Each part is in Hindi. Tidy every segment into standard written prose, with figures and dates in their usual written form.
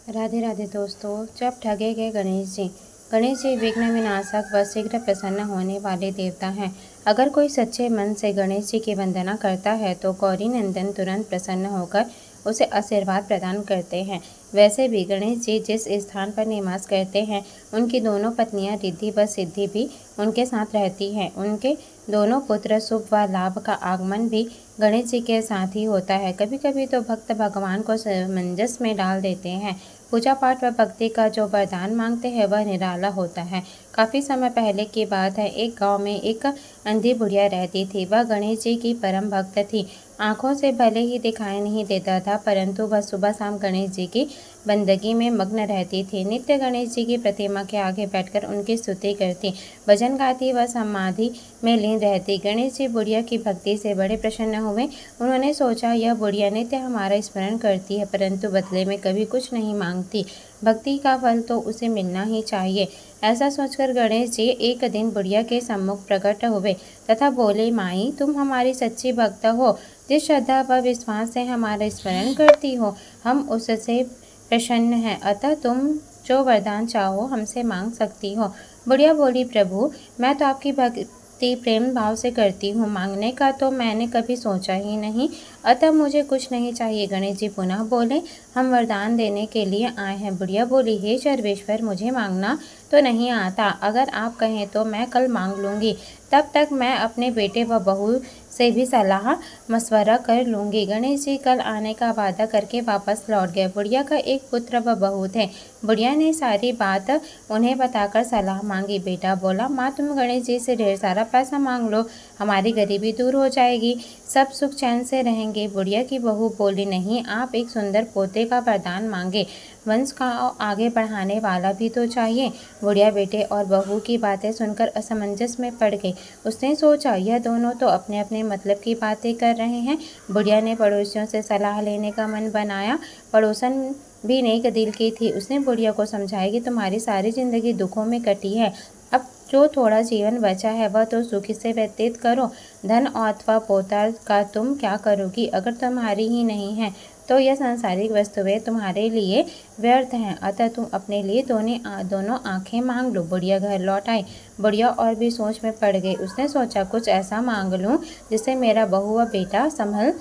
राधे राधे दोस्तों। जब ठगे गए गणेश जी विघ्न विनाशक व शीघ्र प्रसन्न होने वाले देवता हैं। अगर कोई सच्चे मन से गणेश जी की वंदना करता है तो गौरी नंदन तुरंत प्रसन्न होकर उसे आशीर्वाद प्रदान करते हैं। वैसे भी गणेश जी जिस स्थान पर निवास करते हैं उनकी दोनों पत्नियां रिद्धि व सिद्धि भी उनके साथ रहती हैं। उनके दोनों पुत्र शुभ व लाभ का आगमन भी गणेश जी के साथ ही होता है। कभी कभी तो भक्त भगवान को समंजस में डाल देते हैं। पूजा पाठ व भक्ति का जो वरदान मांगते हैं वह निराला होता है। काफ़ी समय पहले की बात है। एक गांव में एक अंधी बुढ़िया रहती थी। वह गणेश जी की परम भक्त थी। आंखों से भले ही दिखाई नहीं देता था, परंतु वह सुबह शाम गणेश जी की बंदगी में मग्न रहती थी। नित्य गणेश जी की प्रतिमा के आगे बैठकर उनकी स्तुति करती, भजन गाती व समाधि में लीन रहती। गणेश जी बुढ़िया की भक्ति से बड़े प्रसन्न हुए। उन्होंने सोचा, यह बुढ़िया नित्य हमारा स्मरण करती है, परंतु बदले में कभी कुछ नहीं मांगती। भक्ति का फल तो उसे मिलना ही चाहिए। ऐसा सोचकर गणेश जी एक दिन बुढ़िया के सम्मुख प्रकट हुए तथा बोले, माई, तुम हमारी सच्ची भक्त हो। जिस श्रद्धा व विश्वास से हमारा स्मरण करती हो, हम उससे प्रसन्न हैं। अतः तुम जो वरदान चाहो हमसे मांग सकती हो। बुढ़िया बोली, प्रभु, मैं तो आपकी भक्ति प्रेम भाव से करती हूँ, मांगने का तो मैंने कभी सोचा ही नहीं, अतः मुझे कुछ नहीं चाहिए। गणेश जी पुनः बोले, हम वरदान देने के लिए आए हैं। बुढ़िया बोली, हे सर्वेश्वर, मुझे मांगना तो नहीं आता, अगर आप कहें तो मैं कल मांग लूँगी। तब तक मैं अपने बेटे व बहू से भी सलाह मशवरा कर लूँगी। गणेश जी कल आने का वादा करके वापस लौट गए। बुढ़िया का एक पुत्र व बहू थे। बुढ़िया ने सारी बात उन्हें बताकर सलाह मांगी। बेटा बोला, माँ, तुम गणेश जी से ढेर सारा पैसा मांग लो, हमारी गरीबी दूर हो जाएगी, सब सुख चैन से रहेंगे। बुढ़िया की बहू बोली, नहीं, आप एक सुंदर पोते का वरदान मांगे, वंश का आगे बढ़ाने वाला भी तो चाहिए। बुढ़िया बेटे और बहू की बातें सुनकर असमंजस में पड़ गई। उसने सोचा, यह दोनों तो अपने अपने मतलब की बातें कर रहे हैं। बुढ़िया ने पड़ोसियों से सलाह लेने का मन बनाया। पड़ोसन भी नेक दिल की थी। उसने बुढ़िया को समझाया कि तुम्हारी सारी जिंदगी दुखों में कटी है, अब जो थोड़ा जीवन बचा है वह तो सुखी से व्यतीत करो। धन अथवा पोता का तुम क्या करोगी? अगर तुम्हारी ही नहीं है तो यह सांसारिक वस्तुएं तुम्हारे लिए व्यर्थ हैं। अतः तुम अपने लिए दोनों आंखें मांग लो। बुढ़िया घर लौट आई। बुढ़िया और भी सोच में पड़ गई। उसने सोचा, कुछ ऐसा मांग लूं जिससे मेरा बहू व बेटा संभल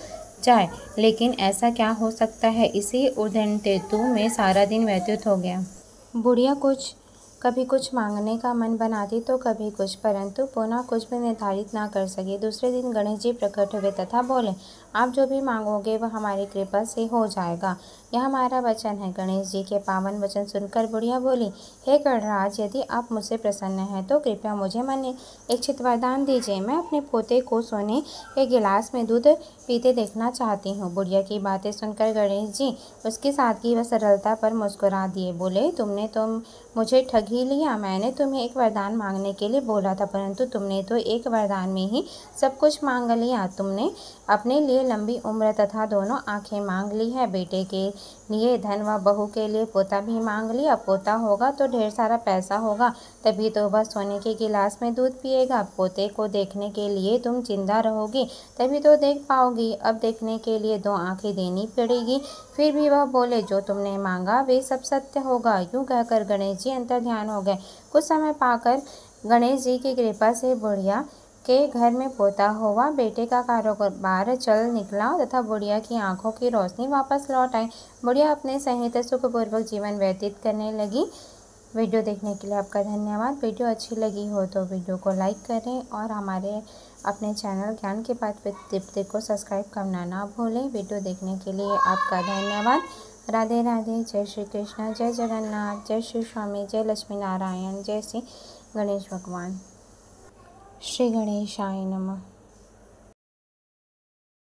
जाए, लेकिन ऐसा क्या हो सकता है? इसी उद्दंडतु में सारा दिन व्यतीत हो गया। बुढ़िया कभी कुछ मांगने का मन बनाती तो कभी कुछ, परंतु पुनः कुछ भी निर्धारित ना कर सकी। दूसरे दिन गणेश जी प्रकट हुए तथा बोले, आप जो भी मांगोगे वह हमारी कृपा से हो जाएगा, यह हमारा वचन है। गणेश जी के पावन वचन सुनकर बुढ़िया बोली, हे गणराज, यदि आप मुझसे प्रसन्न हैं तो कृपया मुझे मन इच्छित वरदान दीजिए। मैं अपने पोते को सोने के गिलास में दूध पीते देखना चाहती हूँ। बुढ़िया की बातें सुनकर गणेश जी उसकी सादगी व सरलता पर मुस्कुरा दिए। बोले, तुमने तो मुझे ठग ही लिया। मैंने तुम्हें एक वरदान मांगने के लिए बोला था, परंतु तुमने तो एक वरदान में ही सब कुछ मांग लिया। तुमने अपने लिए लंबी उम्र तथा दोनों आंखें मांग ली है, बेटे के लिए धन व बहू के लिए पोता भी मांग लिया। पोता होगा तो ढेर सारा पैसा होगा, तभी तो वह सोने के गिलास में दूध पिएगा। पोते को देखने के लिए तुम जिंदा रहोगी, तभी तो देख पाओगी। अब देखने के लिए दो आंखें देनी पड़ेगी। फिर भी वह बोले, जो तुमने मांगा वे सब सत्य होगा। यूं कहकर गणेश जी अंतर ध्यान हो गए। कुछ समय पाकर गणेश जी की कृपा से बुढ़िया के घर में पोता हुआ। बेटे का कारोबार चल निकला तथा बुढ़िया की आंखों की रोशनी वापस लौट आई। बुढ़िया अपने सहित सुखपूर्वक जीवन व्यतीत करने लगी। वीडियो देखने के लिए आपका धन्यवाद। वीडियो अच्छी लगी हो तो वीडियो को लाइक करें और हमारे अपने चैनल ज्ञान की बात विद दीप्ति को सब्सक्राइब करना ना भूलें। वीडियो देखने के लिए आपका धन्यवाद। राधे राधे। जय श्री कृष्ण, जय जगन्नाथ, जय श्री स्वामी, जय लक्ष्मी नारायण, जय श्री गणेश भगवान। श्री गणेशाय नमः।